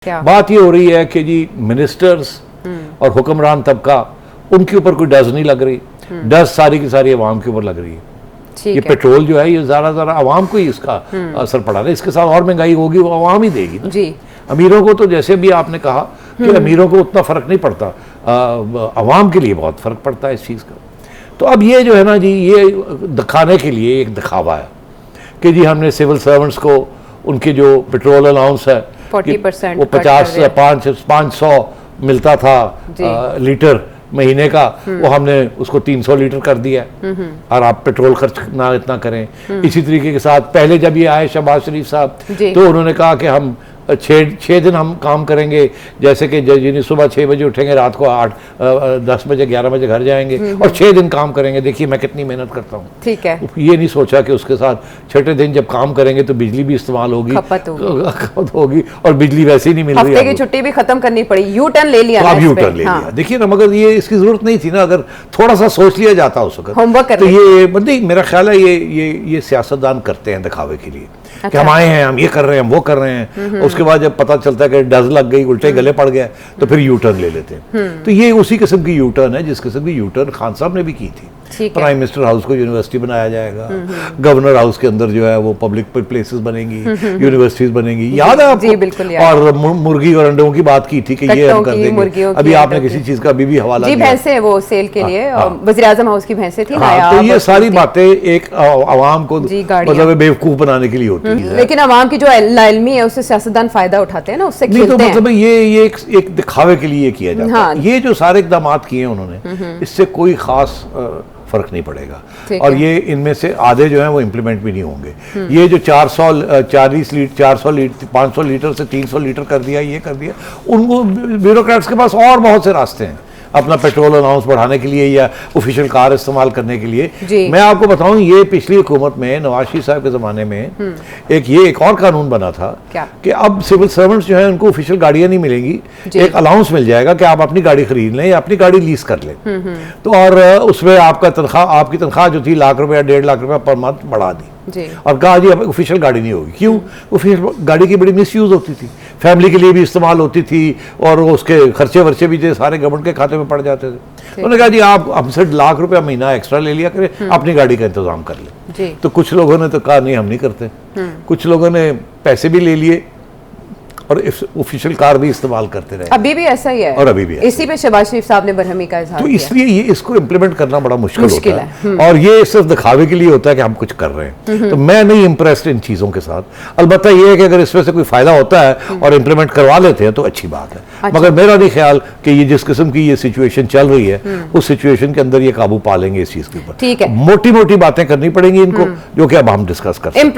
बात ये हो रही है कि जी मिनिस्टर्स और हुक्मरान तबका उनके ऊपर कोई डज नहीं लग रही, डज सारी की सारी अवाम के ऊपर लग रही है। ये पेट्रोल जो है ये ज़्यादा अवाम को ही इसका असर पड़ा है। इसके साथ और महंगाई होगी वो अवाम ही देगी ना जी। अमीरों को तो जैसे भी आपने कहा कि अमीरों को उतना फ़र्क नहीं पड़ता, अवाम के लिए बहुत फ़र्क पड़ता है इस चीज़ का। तो अब ये जो है ना जी, ये दिखाने के लिए एक दिखावा है कि जी हमने सिविल सर्वेंट्स को उनके जो पेट्रोल अलाउंस है 40% वो 500 मिलता था लीटर महीने का, वो हमने उसको 300 लीटर कर दिया और आप पेट्रोल खर्च ना इतना करें। इसी तरीके के साथ पहले जब ये आए शहबाज शरीफ साहब तो उन्होंने कहा कि हम 6 दिन हम काम करेंगे, जैसे कि जिन्हें सुबह 6 बजे उठेंगे, रात को 10 बजे 11 बजे घर जाएंगे और 6 दिन काम करेंगे। देखिए मैं कितनी मेहनत करता हूँ। ठीक है, ये नहीं सोचा कि उसके साथ 6ठे दिन जब काम करेंगे तो बिजली भी इस्तेमाल होगी, खपत होगी और बिजली वैसे ही नहीं मिल रही। हफ्ते की छुट्टी भी खत्म करनी पड़ी, यू टर्न ले लिया। तो आप यू टर्न ले लिया। देखिए ना, मगर ये इसकी जरूरत नहीं थी ना, अगर थोड़ा सा सोच लिया जाता उस वक्त होमवर्क तो ये नहीं, मेरा ख्याल है ये सियासतदान करते हैं दिखावे के लिए कि हम आए हैं, हम ये कर रहे हैं, हम वो कर रहे हैं। उसके बाद जब पता चलता है कि डज लग गई, उल्टे गले पड़ गया, तो फिर यू टर्न ले लेते हैं। तो ये उसी किस्म की यू टर्न है जिस किस्म की यू टर्न खान साहब ने भी की थी। प्राइम मिनिस्टर हाउस को यूनिवर्सिटी बनाया जाएगा, गवर्नर हाउस के अंदर जो है वो पब्लिक प्लेसेस बनेंगी, यूनिवर्सिटीज बनेंगी, याद है आपको? और मुर्गी और अंडों की बात की थी कि ये हम कर देंगे। अभी आपने किसी चीज का अभी भी हवाला जी, भैंसें वो सेल के लिए वज़ीर आज़म हाउस की भैंसें थी। तो ये सारी बातें एक आवाम को मतलब बेवकूफ बनाने के लिए होती है। लेकिन आवाम की जो लाइल्मी है उससे सियासतदान फायदा उठाते हैं ना, उससे नहीं। तो मतलब ये एक दिखावे के लिए किया जाता है। ये जो सारे इकदाम किए उन्होंने, इससे कोई खास फर्क नहीं पड़ेगा और ये इनमें से आधे जो हैं वो इम्प्लीमेंट भी नहीं होंगे। ये जो 440 लीटर 400 लीटर 500 लीटर से 300 लीटर कर दिया, ये कर दिया, उनको ब्यूरोक्रेट्स के पास और बहुत से रास्ते हैं अपना पेट्रोल अलाउंस बढ़ाने के लिए या ऑफिशियल कार इस्तेमाल करने के लिए। मैं आपको बताऊं, ये पिछली हुकूमत में नवाज शरीफ साहब के ज़माने में एक और कानून बना था कि अब सिविल सर्वेंट्स जो है उनको ऑफिशियल गाड़ियां नहीं मिलेंगी, एक अलाउंस मिल जाएगा कि आप अपनी गाड़ी खरीद लें या अपनी गाड़ी लीज कर लें। तो और उसमें आपकी तनख्वाह जो थी लाख रुपया 1.5 लाख रुपया पर मंथ बढ़ा दी और कहा जी अब ऑफिशियल गाड़ी नहीं होगी। क्यों? ऑफिशियल गाड़ी की बड़ी मिसयूज होती थी, फैमिली के लिए भी इस्तेमाल होती थी और उसके खर्चे वर्चे भी जो सारे गवर्नमेंट के खाते में पड़ जाते थे। उन्होंने कहा जी आप हमसे लाख रुपया महीना एक्स्ट्रा ले लिया करें, अपनी गाड़ी का इंतजाम कर ले। तो कुछ लोगों ने तो कहा नहीं हम नहीं करते, कुछ लोगों ने पैसे भी ले लिए और ऑफिशियल कार भी इस्तेमाल करते रहे। अभी भी ऐसा ही है और अभी भी इसी पे शहबाज शरीफ साहब ने बरहमी का इजहार तो इसलिए ये इसको इम्प्लीमेंट करना बड़ा मुश्किल होता है और ये सिर्फ दिखावे के लिए होता है कि हम कुछ कर रहे हैं। तो मैं नहीं इम्प्रेस्ड इन चीज़ों के साथ। अलबत्ता ये है कि अगर इसमें से कोई फायदा होता है और इम्प्लीमेंट करवा लेते हैं तो अच्छी बात है। मगर मेरा नहीं ख्याल कि ये जिस किस्म की ये सिचुएशन चल रही है उस सिचुएशन के अंदर ये काबू पा लेंगे इस चीज़ के ऊपर। ठीक है, मोटी मोटी बातें करनी पड़ेंगी इनको, जो कि अब हम डिस्कस कर सकते हैं।